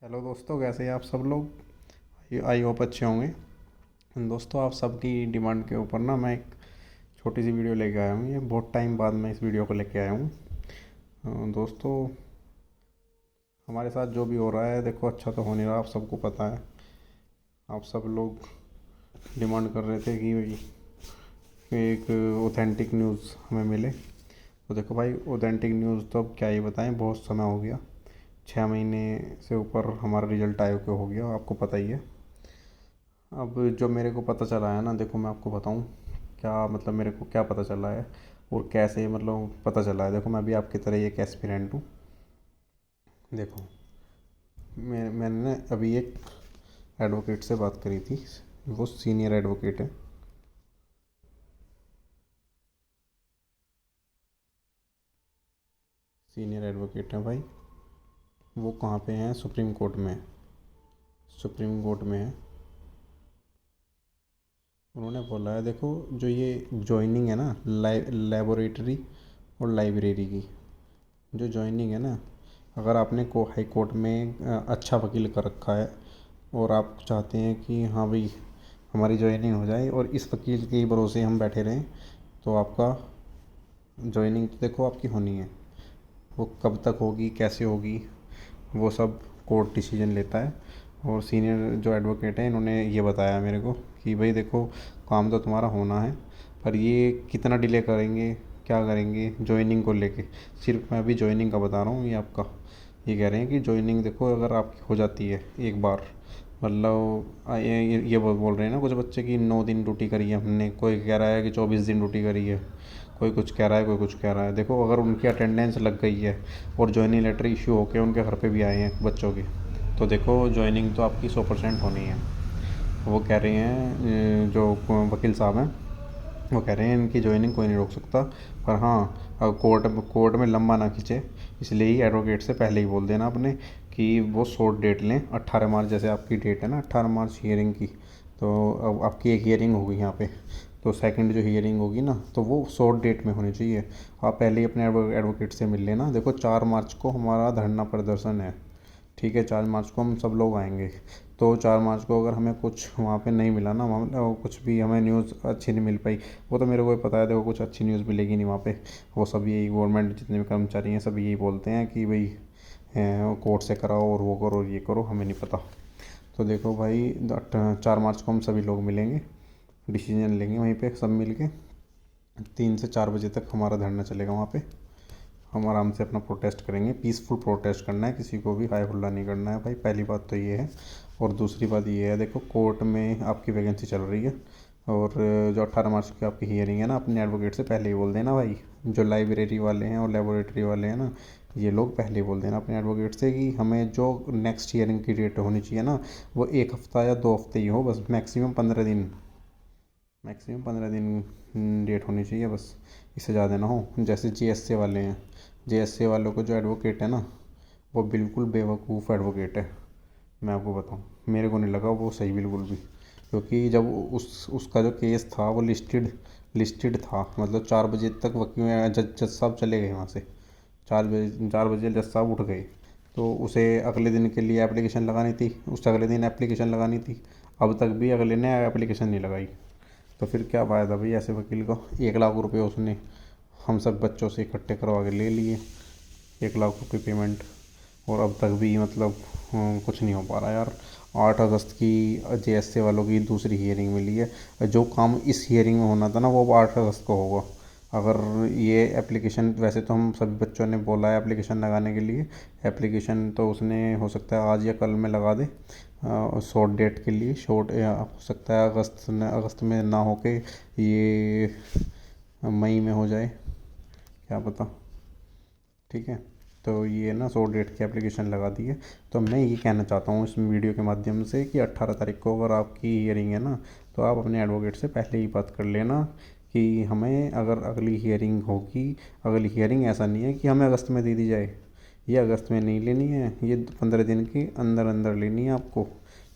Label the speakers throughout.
Speaker 1: Hello दोस्तों, कैसे हैं आप सब लोग। आई होप अच्छे होंगे। दोस्तों, आप सबकी डिमांड के ऊपर ना मैं एक छोटी सी वीडियो लेके आया हूँ। ये बहुत टाइम बाद मैं इस वीडियो को लेके आया हूँ। दोस्तों, हमारे साथ जो भी हो रहा है, देखो अच्छा तो हो नहीं रहा, आप सबको पता है। आप सब लोग डिमांड कर रहे थे कि भाई एक ऑथेंटिक न्यूज़ हमें मिले। तो देखो भाई, ऑथेंटिक न्यूज़ तो अब क्या ही बताएं, बहुत समय हो गया। 6 महीने से ऊपर हमारा रिजल्ट आए के हो गया, आपको पता ही है। अब जो मेरे को पता चला है ना, देखो मैं आपको बताऊं क्या, मतलब मेरे को क्या पता चला है और कैसे मतलब पता चला है। देखो, मैं भी आपकी तरह एक एस्पिरेंट हूँ। देखो, मैंने ना अभी एक एडवोकेट से बात करी थी। वो सीनियर एडवोकेट है। सीनियर एडवोकेट है भाई। वो कहाँ पे हैं? सुप्रीम कोर्ट में। सुप्रीम कोर्ट में है। उन्होंने बोला है, देखो जो ये जॉइनिंग है ना, लेबोरेटरी और लाइब्रेरी की जो जॉइनिंग है ना, अगर आपने को हाई कोर्ट में अच्छा वकील कर रखा है और आप चाहते हैं कि हाँ भाई हमारी जॉइनिंग हो जाए और इस वकील के भरोसे हम बैठे रहें, तो आपका जॉइनिंग तो देखो आपकी होनी है। वो कब तक होगी, कैसे होगी, वो सब कोर्ट डिसीजन लेता है। और सीनियर जो एडवोकेट हैं, इन्होंने ये बताया मेरे को कि भाई देखो, काम तो तुम्हारा होना है, पर ये कितना डिले करेंगे, क्या करेंगे जॉइनिंग को लेके। सिर्फ मैं अभी जॉइनिंग का बता रहा हूँ, ये आपका ये कह रहे हैं कि जॉइनिंग देखो अगर आपकी हो जाती है एक बार, मतलब ये बोल रहे हैं ना कुछ बच्चे की 9 दिन ड्यूटी करी है हमने, कोई कह रहा है कि 24 दिन ड्यूटी करी है, कोई कुछ कह रहा है, कोई कुछ कह रहा है। देखो, अगर उनकी अटेंडेंस लग गई है और ज्वाइनिंग लेटर इशू होकर उनके घर पे भी आए हैं बच्चों के, तो देखो ज्वाइनिंग तो आपकी 100% होनी है। वो कह रहे हैं जो वकील साहब हैं, वो कह रहे हैं इनकी ज्वाइनिंग कोई नहीं रोक सकता। पर हाँ, अगर कोर्ट में लंबा ना खींचे, इसलिए ही एडवोकेट से पहले ही बोल देना अपने कि वो शॉर्ट डेट लें। 18 मार्च जैसे आपकी डेट है ना, 18 मार्च हियरिंग की, तो अब आपकी एक हियरिंग होगी यहाँ पे। तो सेकंड जो हियरिंग होगी ना, तो वो शॉर्ट डेट में होनी चाहिए। आप पहले ही अपने एडवोकेट से मिल लेना। देखो, 4 मार्च को हमारा धरना प्रदर्शन है। ठीक है, 4 मार्च को हम सब लोग आएंगे। तो 4 मार्च को अगर हमें कुछ वहाँ पे नहीं मिला ना, वहाँ कुछ भी हमें न्यूज़ अच्छी नहीं मिल पाई, वो तो मेरे को भी पता है। देखो, कुछ अच्छी न्यूज़ मिलेगी नहीं वहाँ पे। वो सब यही गवर्नमेंट जितने भी कर्मचारी हैं सब यही बोलते हैं कि भाई कोर्ट से कराओ और वो करो और ये करो, हमें नहीं पता। तो देखो भाई, 4 मार्च को हम सभी लोग मिलेंगे, डिसीजन लेंगे वहीं पे सब मिल के। 3 से 4 बजे तक हमारा धरना चलेगा वहाँ पे। हम आराम से अपना प्रोटेस्ट करेंगे, पीसफुल प्रोटेस्ट करना है, किसी को भी हाई हुल्ला नहीं करना है भाई। पहली बात तो ये है। और दूसरी बात ये है, देखो कोर्ट में आपकी वैकेंसी चल रही है, और जो 18 मार्च की आपकी हियरिंग है ना, अपने एडवोकेट से पहले ही बोल देना भाई। जो लाइब्रेरी वाले हैं और लेबोरेटरी वाले हैं ना, ये लोग पहले ही बोल देना अपने एडवोकेट से कि हमें जो नेक्स्ट हियरिंग की डेट होनी चाहिए ना, वो 1 हफ्ता या 2 हफ्ते ही हो बस, मैक्सिमम 15 दिन। मैक्सिमम 15 दिन डेट होनी चाहिए बस, इससे ज़्यादा ना हो। जैसे जीएससी वाले हैं, जीएससी वालों को जो एडवोकेट है ना, वो बिल्कुल बेवकूफ़ एडवोकेट है। मैं आपको बताऊं, मेरे को नहीं लगा वो सही बिल्कुल भी। क्योंकि जब उसका जो केस था वो लिस्टेड लिस्टेड था, मतलब 4 बजे तक वकील जज साहब चले गए वहाँ से। 4 बजे जज साहब उठ गए, तो उसे अगले दिन के लिए एप्लीकेशन लगानी थी, उससे अगले दिन एप्लीकेशन लगानी थी। अब तक भी अगले ने एप्लीकेशन नहीं लगाई। तो फिर क्या फ़ायदा भाई ऐसे वकील को। 1 लाख रुपए उसने हम सब बच्चों से इकट्ठे करवा के ले लिए, 1 लाख रुपए पेमेंट, और अब तक भी मतलब कुछ नहीं हो पा रहा यार। 8 अगस्त की जेएसए वालों की दूसरी हियरिंग मिली है। जो काम इस हियरिंग में होना था ना, वो 8 अगस्त को होगा। अगर ये एप्लीकेशन, वैसे तो हम सभी बच्चों ने बोला है एप्लीकेशन लगाने के लिए, एप्लीकेशन तो उसने हो सकता है आज या कल में लगा दे, शॉर्ट डेट के लिए। शॉर्ट हो सकता है अगस्त में ना होके ये मई में हो जाए, क्या पता। ठीक है, तो ये ना 100 डेट की एप्लीकेशन लगा दी है। तो मैं ये कहना चाहता हूँ इस वीडियो के माध्यम से कि 18 तारीख को अगर आपकी हियरिंग है ना, तो आप अपने एडवोकेट से पहले ही बात कर लेना कि हमें अगर अगली हियरिंग होगी, अगली हियरिंग ऐसा नहीं है कि हमें अगस्त में दे दी जाए। ये अगस्त में नहीं लेनी है, ये 15 दिन के अंदर अंदर लेनी है आपको।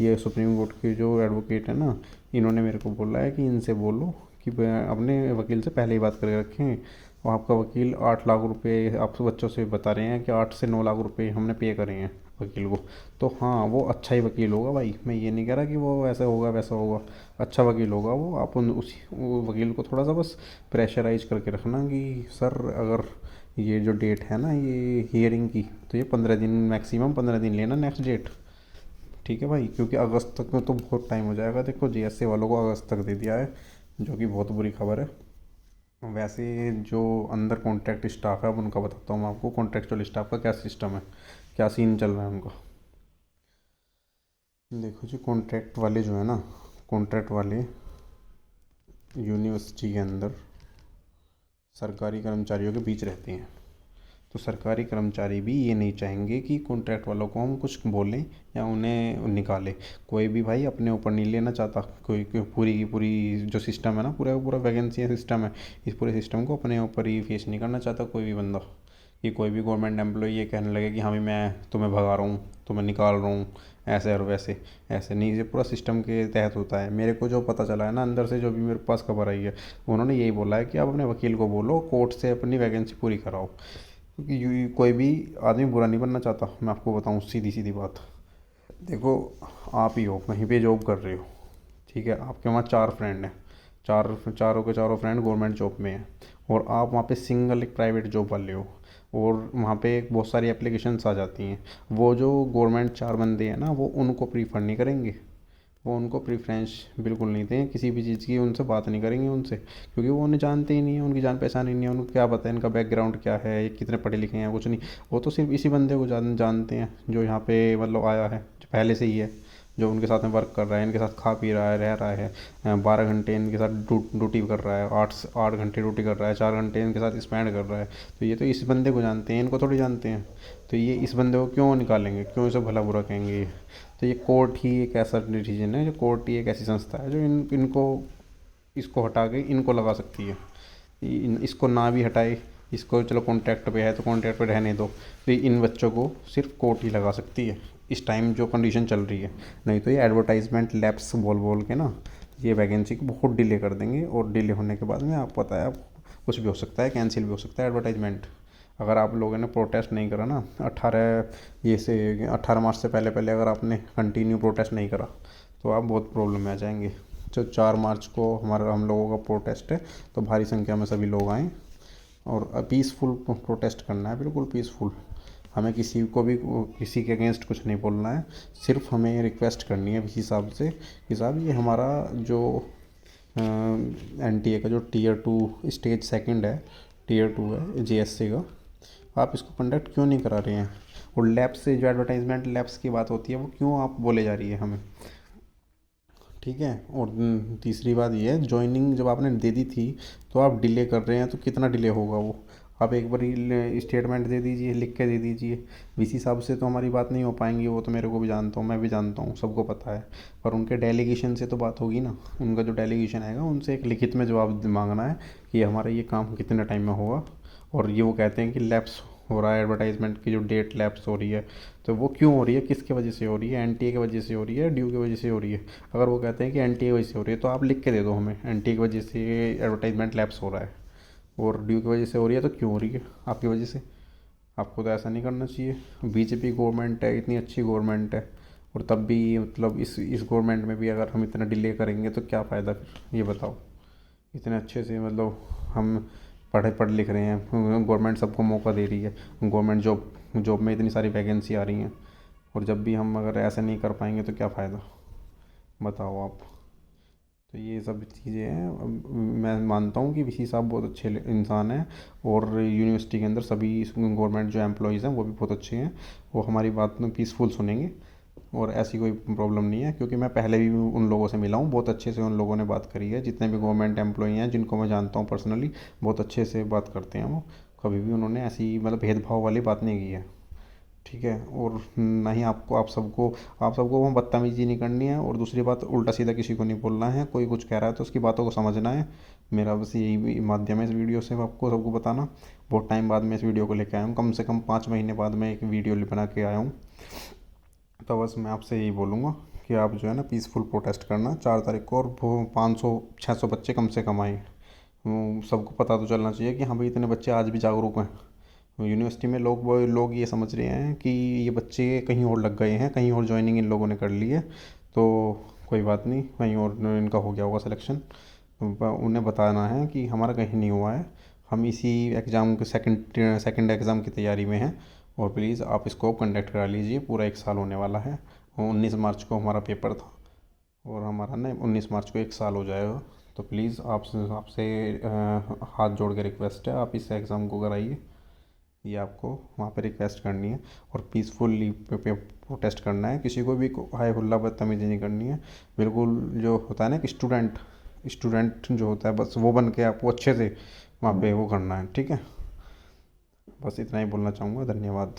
Speaker 1: ये सुप्रीम कोर्ट के जो एडवोकेट है ना, इन्होंने मेरे को बोला है कि इनसे बोलो कि अपने वकील से पहले ही बात करके रखें। और आपका वकील 8 लाख रुपए आप बच्चों से बता रहे हैं कि 8 से 9 लाख रुपए हमने पे करे हैं। वकील को। तो हाँ, वो अच्छा ही वकील होगा भाई, मैं ये नहीं कह रहा कि वो ऐसा होगा वैसा होगा, अच्छा वकील होगा वो। आप उन उसी वो वकील को थोड़ा सा बस प्रेशराइज करके रखना कि सर अगर ये जो डेट है ना ये हियरिंग की, तो ये 15 दिन, मैक्सिमम 15 दिन लेना नेक्स्ट डेट। ठीक है भाई, क्योंकि अगस्त तक में तो बहुत टाइम हो जाएगा। देखो जीएससी वालों को अगस्त तक दे दिया है, जो कि बहुत बुरी खबर है। वैसे जो अंदर कॉन्ट्रैक्ट स्टाफ है, अब उनका बताता हूँ मैं आपको, कॉन्ट्रैक्चुअल स्टाफ का क्या सिस्टम है, क्या सीन चल रहा है उनका। देखो जी, कॉन्ट्रैक्ट वाले जो है ना, कॉन्ट्रैक्ट वाले यूनिवर्सिटी के अंदर सरकारी कर्मचारियों के बीच रहते हैं। तो सरकारी कर्मचारी भी ये नहीं चाहेंगे कि कॉन्ट्रैक्ट वालों को हम कुछ बोलें या उन्हें निकालें। कोई भी भाई अपने ऊपर नहीं लेना चाहता, कोई पूरी की पूरी जो सिस्टम है ना, पूरा का पूरा वैकेंसी सिस्टम है, इस पूरे सिस्टम को अपने ऊपर ही फेस नहीं करना चाहता कोई भी बंदा। कि कोई भी गवर्नमेंट एम्प्लॉय ये कहने लगे कि हाँ भाई मैं तुम्हें भगा रहा हूँ, तुम्हें निकाल रहा हूँ, ऐसे और वैसे। ऐसे नहीं, ये पूरा सिस्टम के तहत होता है। मेरे को जो पता चला है ना अंदर से, जो भी मेरे पास खबर आई है, उन्होंने यही बोला है कि आप अपने वकील को बोलो कोर्ट से अपनी वैकेंसी पूरी कराओ। क्योंकि कोई भी आदमी बुरा नहीं बनना चाहता, मैं आपको बताऊँ सीधी सीधी बात। देखो, आप ही हो कहीं पे जॉब कर रहे हो, ठीक है, आपके वहाँ 4 फ्रेंड हैं, चारों के चारों फ्रेंड गवर्नमेंट जॉब में हैं, और आप वहाँ पे सिंगल एक प्राइवेट जॉब वाले हो, और वहाँ पे बहुत सारी एप्लीकेशंस आ जाती हैं। वो जो गवर्नमेंट 4 बंदे हैं ना, वो उनको प्रीफर नहीं करेंगे, वो उनको प्रेफरेंस बिल्कुल नहीं दें किसी भी चीज़ की, उनसे बात नहीं करेंगे उनसे, क्योंकि वो उन्हें जानते ही नहीं है, उनकी जान पहचान ही नहीं है, उनको क्या पता है इनका बैकग्राउंड क्या है, ये कितने पढ़े लिखे हैं, कुछ नहीं। वो तो सिर्फ इसी बंदे को जानते हैं जो यहाँ पे मतलब आया है, जो पहले से ही है, जो उनके साथ में वर्क कर रहा है, इनके साथ खा पी रहा है, रह रहा है, 12 घंटे इनके साथ ड्यूटी कर रहा है, 8 8 घंटे ड्यूटी कर रहा है, 4 घंटे इनके साथ स्पेंड कर रहा है। तो ये तो इस बंदे को जानते हैं, इनको थोड़ी जानते हैं। तो ये इस बंदे को क्यों निकालेंगे, क्यों इसे भला बुरा कहेंगे ये। तो ये कोर्ट ही एक ऐसा डिसीजन है, जो कोर्ट ही एक ऐसी संस्था है जो इनको इसको हटा के इनको लगा सकती है। इसको ना भी हटाए, इसको चलो कॉन्ट्रैक्ट पे है तो कॉन्ट्रैक्ट पे रहने दो, तो इन बच्चों को सिर्फ कोर्ट ही लगा सकती है इस टाइम जो कंडीशन चल रही है। नहीं तो ये एडवर्टाइजमेंट लैप्स बोल बोल के ना, ये वैकेंसी को बहुत डिले कर देंगे, और डिले होने के बाद में आपको पता है, आपको कुछ भी हो सकता है, कैंसिल भी हो सकता है एडवर्टाइजमेंट। अगर आप लोगों ने प्रोटेस्ट नहीं करा ना 18 मार्च से पहले पहले, अगर आपने कंटिन्यू प्रोटेस्ट नहीं करा, तो आप बहुत प्रॉब्लम में आ जाएंगे। जो 4 मार्च को हम लोगों का प्रोटेस्ट है, तो भारी संख्या में सभी लोग आएँ, और पीसफुल प्रोटेस्ट करना है, बिल्कुल पीसफुल। हमें किसी को भी किसी के अगेंस्ट कुछ नहीं बोलना है, सिर्फ हमें रिक्वेस्ट करनी है इस हिसाब से कि साहब ये हमारा जो एनटीए का जो टीयर 2 स्टेज सेकंड है, टीयर 2 है जीएससी का, आप इसको कंडक्ट क्यों नहीं करा रहे हैं। और लैब्स से जो एडवर्टाइजमेंट लैब्स की बात होती है, वो क्यों आप बोले जा रही है हमें। ठीक है। और तीसरी बात ये है, ज्वाइनिंग जब आपने दे दी थी, तो आप डिले कर रहे हैं, तो कितना डिले होगा वो। आप एक बार स्टेटमेंट दे दीजिए, लिख के दे दीजिए। वीसी साहब से तो हमारी बात नहीं हो पाएंगी, वो तो मेरे को भी जानता हूँ, मैं भी जानता हूँ, सबको पता है। पर उनके डेलीगेशन से तो बात होगी ना, उनका जो डेलीगेशन आएगा उनसे एक लिखित में जवाब मांगना है कि हमारा ये काम कितने टाइम में होगा। और ये वो कहते हैं कि लैप्स हो रहा है, एडवर्टाइजमेंट की जो डेट लैप्स हो रही है, तो वो क्यों हो रही है, किसके वजह से हो रही है, एनटीए की वजह से हो रही है, ड्यू की वजह से हो रही है। अगर वो कहते हैं कि एनटीए की वजह से हो रही है, तो आप लिख के दे दो हमें, एनटीए की वजह से एडवर्टाइजमेंट लैप्स हो रहा है, और ड्यू की वजह से हो रही है, तो क्यों हो रही है आपकी वजह से। आपको तो ऐसा नहीं करना चाहिए। बीजेपी गवर्नमेंट है, इतनी अच्छी गवर्नमेंट है, और तब भी मतलब इस गवर्नमेंट में भी अगर हम इतना डिले करेंगे तो क्या फ़ायदा फिर, ये बताओ। इतने अच्छे से मतलब हम पढ़ लिख रहे हैं, गवर्नमेंट सबको मौका दे रही है, गवर्नमेंट जॉब जॉब में इतनी सारी वैकेंसी आ रही हैं, और जब भी हम अगर ऐसा नहीं कर पाएंगे तो क्या फ़ायदा, बताओ आप। तो ये सब चीज़ें हैं। मैं मानता हूँ कि वीसी साहब बहुत अच्छे इंसान हैं, और यूनिवर्सिटी के अंदर सभी गवर्नमेंट जो एम्प्लॉयज़ हैं वो भी बहुत अच्छे हैं, वो हमारी बात में पीसफुल सुनेंगे, और ऐसी कोई प्रॉब्लम नहीं है। क्योंकि मैं पहले भी उन लोगों से मिला हूँ, बहुत अच्छे से उन लोगों ने बात करी है, जितने भी गवर्नमेंट एम्प्लॉई हैं जिनको मैं जानता हूँ पर्सनली, बहुत अच्छे से बात करते हैं वो। कभी भी उन्होंने ऐसी मतलब भेदभाव वाली बात नहीं की है। ठीक है। और ना ही आप सबको वो बदतमीजी नहीं करनी है, और दूसरी बात, उल्टा सीधा किसी को नहीं बोलना है। कोई कुछ कह रहा है तो उसकी बातों को समझना है। मेरा बस यही माध्यम है इस वीडियो से आपको सबको बताना। बहुत टाइम बाद मैं इस वीडियो को लेकर आया हूँ, कम से कम 5 महीने बाद मैं एक वीडियो बना के आया हूँ। तो बस मैं आपसे यही बोलूँगा कि आप जो है ना पीसफुल प्रोटेस्ट करना 4 तारीख को, और वो 500 600 बच्चे कम से कम आए। सबको पता तो चलना चाहिए कि हाँ भाई इतने बच्चे आज भी जागरूक हैं, यूनिवर्सिटी में लोग ये समझ रहे हैं कि ये बच्चे कहीं और लग गए हैं, कहीं और ज्वाइनिंग इन लोगों ने कर ली है, तो कोई बात नहीं, कहीं और इनका हो गया होगा सिलेक्शन। उन्हें बताना है कि हमारा कहीं नहीं हुआ है, हम इसी एग्ज़ाम के सेकंड एग्ज़ाम की तैयारी में हैं, और प्लीज़ आप इसको कंडक्ट करा लीजिए, पूरा 1 साल होने वाला है। 19 मार्च को हमारा पेपर था, और हमारा ना 19 मार्च को 1 साल हो जाएगा। तो प्लीज़ आपसे आपसे हाथ जोड़ के रिक्वेस्ट है, आप इस एग्ज़ाम को कराइए। ये आपको वहाँ पे रिक्वेस्ट करनी है, और पीसफुली प्रोटेस्ट करना है, किसी को भी हाय हुल्ला बदतमीजी नहीं करनी है। बिल्कुल जो होता है ना कि स्टूडेंट जो होता है बस वो बन के आपको अच्छे से वहाँ पे वो करना है, ठीक है। बस इतना ही बोलना चाहूँगा, धन्यवाद।